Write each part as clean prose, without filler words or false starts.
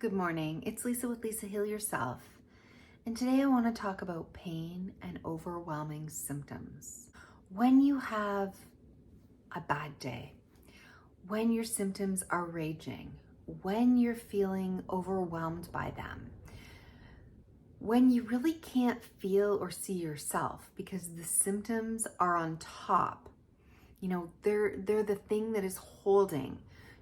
Good morning, it's Lisa with Lisa Heal Yourself, and today I want to talk about pain and overwhelming symptoms. When you have a bad day, when your symptoms are raging, when you're feeling overwhelmed by them, when you really can't feel or see yourself because the symptoms are on top, they're the thing that is holding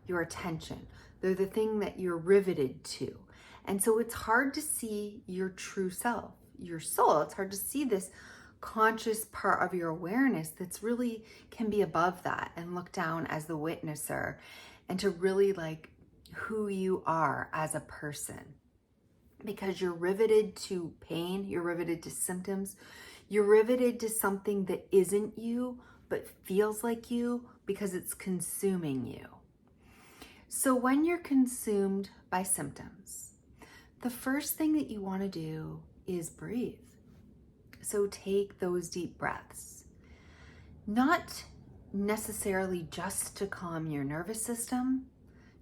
your attention. They're the thing that you're riveted to. And so it's hard to see your true self, your soul. It's hard to see this conscious part of your awareness that's really can be above that and look down as the witnesser and to really like who you are as a person. Because you're riveted to pain, you're riveted to symptoms, you're riveted to something that isn't you but feels like you because it's consuming you. So when you're consumed by symptoms, the first thing that you want to do is breathe. So take those deep breaths, not necessarily just to calm your nervous system,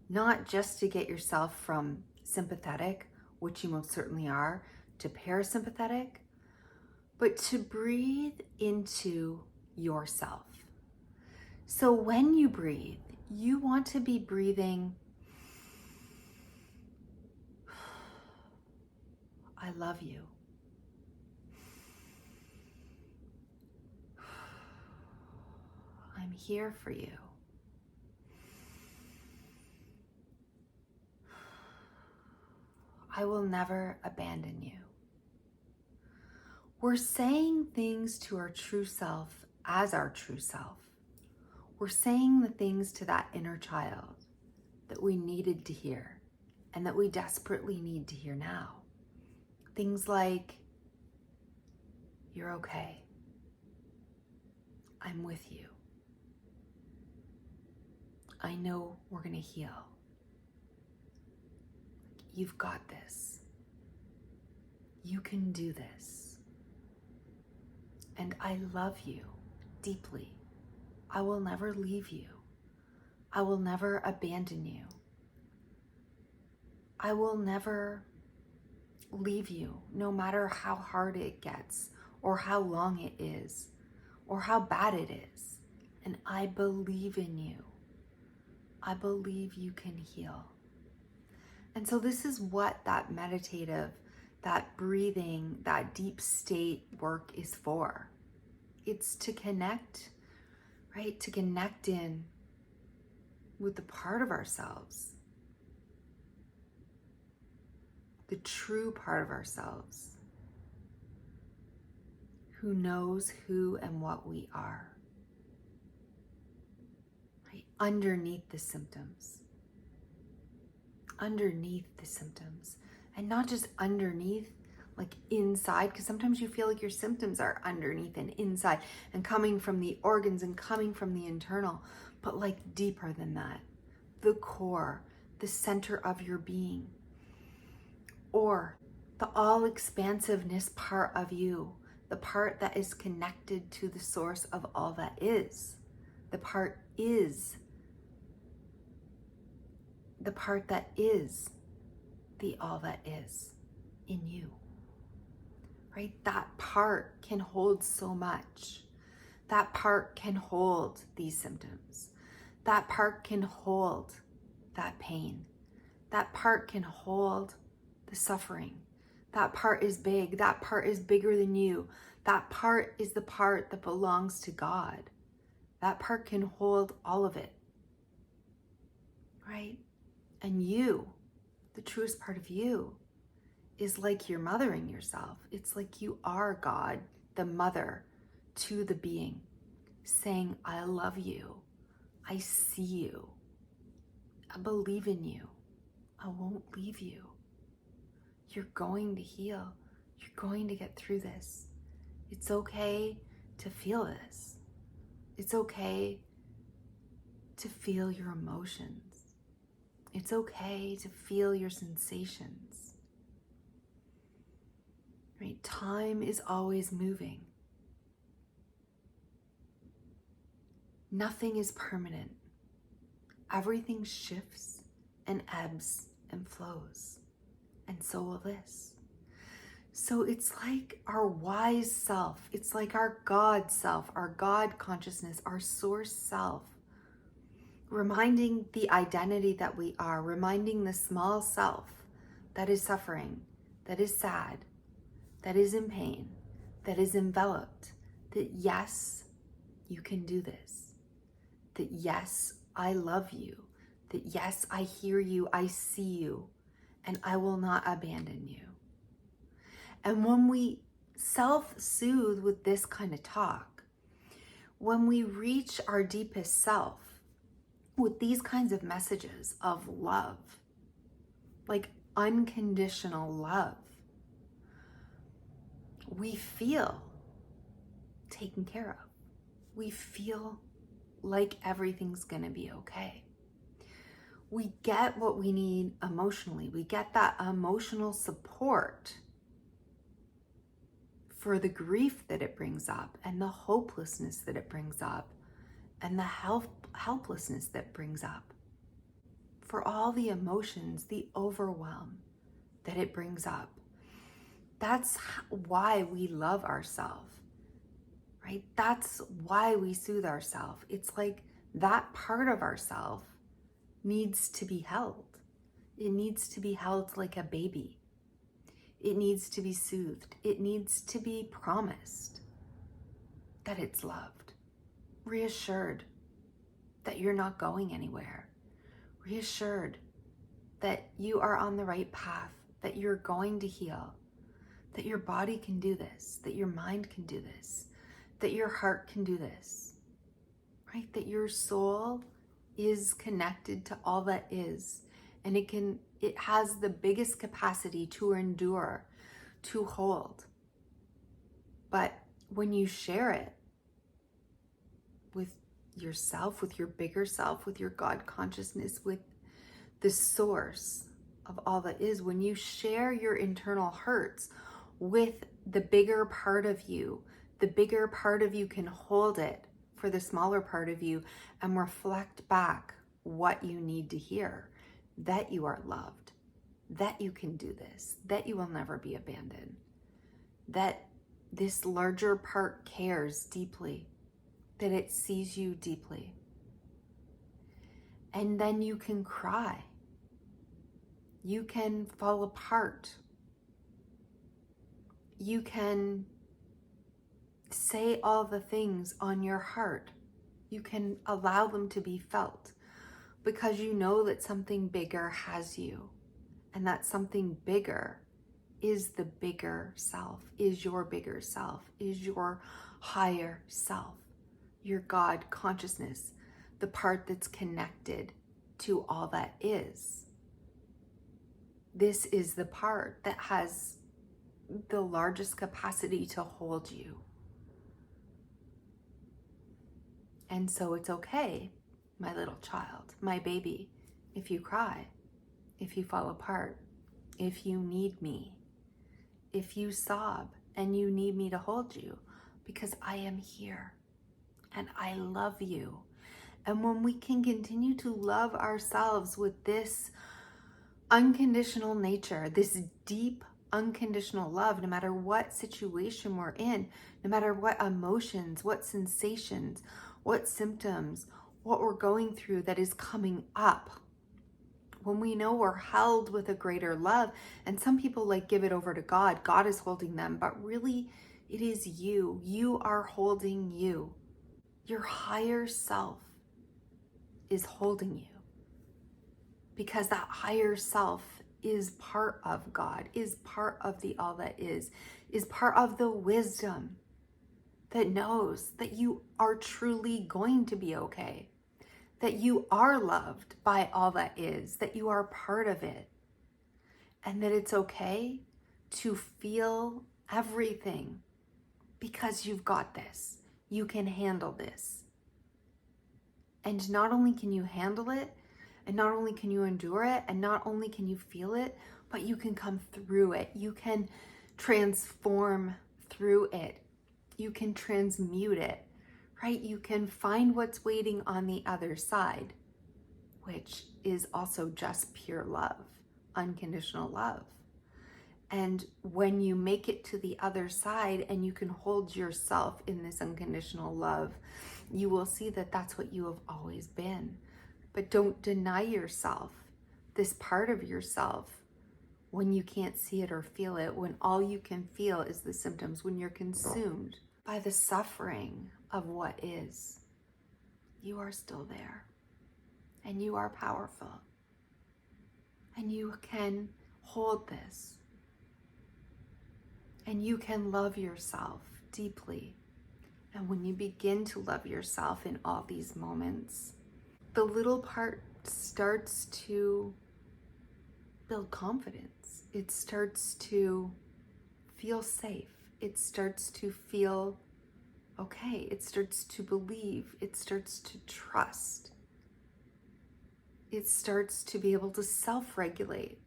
not just to get yourself from sympathetic, which you most certainly are, to parasympathetic, but to breathe into yourself. So when you breathe, you want to be breathing, I love you. I'm here for you. I will never abandon you. We're saying things to our true self as our true self. We're saying the things to that inner child that we needed to hear and that we desperately need to hear now. Things like, you're okay. I'm with you. I know we're going to heal. You've got this. You can do this. And I love you deeply. I will never leave you. I will never abandon you. I will never leave you, no matter how hard it gets, or how long it is, or how bad it is. And I believe in you. I believe you can heal. And so this is what that meditative, that breathing, that deep state work is for. It's to connect, right? To connect in with the part of ourselves, the true part of ourselves, who knows who and what we are, right? Underneath the symptoms. And not just underneath, like inside, because sometimes you feel like your symptoms are underneath and inside and coming from the organs and coming from the internal, but like deeper than that, the core, the center of your being, or the all expansiveness part of you, the part that is connected to the source of all that is. The part that is the all that is in you, right? That part can hold so much. That part can hold these symptoms. That part can hold that pain. That part can hold the suffering. That part is big. That part is bigger than you. That part is the part that belongs to God. That part can hold all of it, right? And you, the truest part of you, is like you're mothering yourself. It's like you are God, the mother to the being, saying, I love you. I see you. I believe in you. I won't leave you. You're going to heal. You're going to get through this. It's okay to feel this. It's okay to feel your emotions. It's okay to feel your sensations. Right? Time is always moving. Nothing is permanent. Everything shifts and ebbs and flows. and so will this. So it's like our wise self, it's like our God self, our God consciousness, our source self, reminding the identity that we are, reminding the small self that is suffering, that is sad, that is in pain, that is enveloped, that yes, you can do this, that yes, I love you, that yes, I hear you, I see you, and I will not abandon you. And when we self-soothe with this kind of talk, when we reach our deepest self with these kinds of messages of love, like unconditional love, we feel taken care of. We feel like everything's gonna be okay. We get what we need emotionally. We get that emotional support for the grief that it brings up and the hopelessness that it brings up and the helplessness that brings up, for all the emotions, the overwhelm that it brings up. That's why we love ourselves, right? That's why we soothe ourselves. It's like that part of ourselves needs to be held. It needs to be held like a baby. It needs to be soothed. It needs to be promised that it's loved, reassured that you're not going anywhere, reassured that you are on the right path, that you're going to heal, that your body can do this, that your mind can do this, that your heart can do this, right? That your soul is connected to all that is, and it has the biggest capacity to endure, to hold. But when you share it with yourself, with your bigger self, with your God consciousness, with the source of all that is, when you share your internal hurts with the bigger part of you, the bigger part of you can hold it for the smaller part of you and reflect back what you need to hear, that you are loved, that you can do this, that you will never be abandoned, that this larger part cares deeply, that it sees you deeply. And then you can cry. You can fall apart. You can say all the things on your heart. You can allow them to be felt, because you know that something bigger has you, and that something bigger is the bigger self, is your bigger self, is your higher self, your God consciousness, the part that's connected to all that is. This is the part that has the largest capacity to hold you. And so it's okay, my little child, my baby, if you cry, if you fall apart, if you need me, if you sob and you need me to hold you, because I am here and I love you. And when we can continue to love ourselves with this unconditional nature, this deep unconditional love, no matter what situation we're in, no matter what emotions, what sensations, what symptoms, what we're going through that is coming up, when we know we're held with a greater love, and some people like give it over to God, God is holding them, but really it is you. You are holding you. Your higher self is holding you, because that higher self is part of God, is part of the all that is part of the wisdom that knows that you are truly going to be okay, that you are loved by all that is, that you are part of it, and that it's okay to feel everything, because you've got this. You can handle this. And not only can you handle it, and not only can you endure it, and not only can you feel it, but you can come through it. You can transform through it. You can transmute it, right? You can find what's waiting on the other side, which is also just pure love, unconditional love. And when you make it to the other side and you can hold yourself in this unconditional love, you will see that that's what you have always been. But don't deny yourself this part of yourself when you can't see it or feel it, when all you can feel is the symptoms, when you're consumed by the suffering of what is. You are still there, and you are powerful, and you can hold this. And you can love yourself deeply. And when you begin to love yourself in all these moments, the little part starts to build confidence. It starts to feel safe. It starts to feel okay. It starts to believe. It starts to trust. It starts to be able to self-regulate.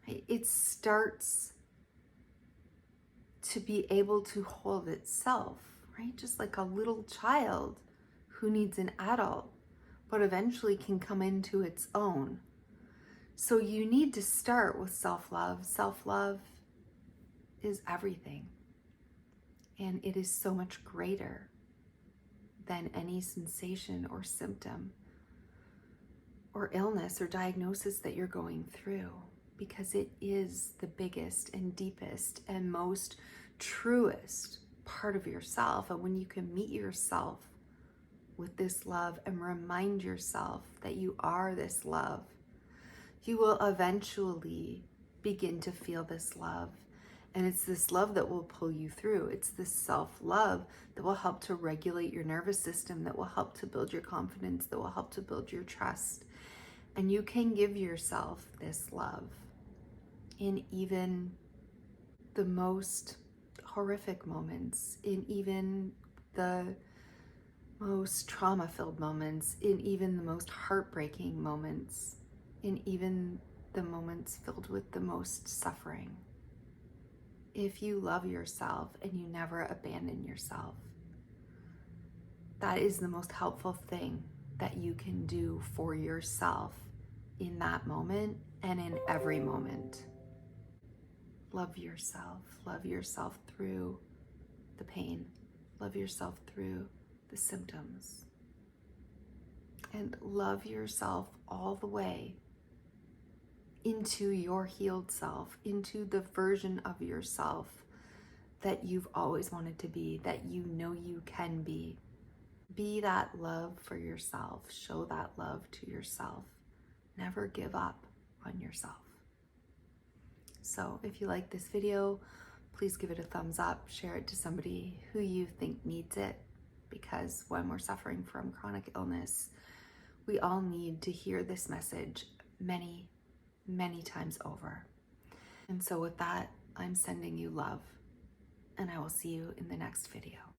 It starts to be able to hold itself, right? Just like a little child who needs an adult, but eventually can come into its own. So you need to start with self-love. Self-love is everything. And it is so much greater than any sensation or symptom or illness or diagnosis that you're going through, because it is the biggest and deepest and most truest part of yourself. And when you can meet yourself with this love and remind yourself that you are this love, you will eventually begin to feel this love. And it's this love that will pull you through. It's this self-love that will help to regulate your nervous system, that will help to build your confidence, that will help to build your trust. And you can give yourself this love in even the most horrific moments, in even the most trauma-filled moments, in even the most heartbreaking moments, in even the moments filled with the most suffering. If you love yourself and you never abandon yourself, that is the most helpful thing that you can do for yourself in that moment and in every moment. Love yourself through the pain, love yourself through the symptoms, and love yourself all the way into your healed self, into the version of yourself that you've always wanted to be, that you know you can be. Be that love for yourself. Show that love to yourself. Never give up on yourself. So if you like this video, please give it a thumbs up, share it to somebody who you think needs it, because when we're suffering from chronic illness, we all need to hear this message many, many times over. And so with that, I'm sending you love, and I will see you in the next video.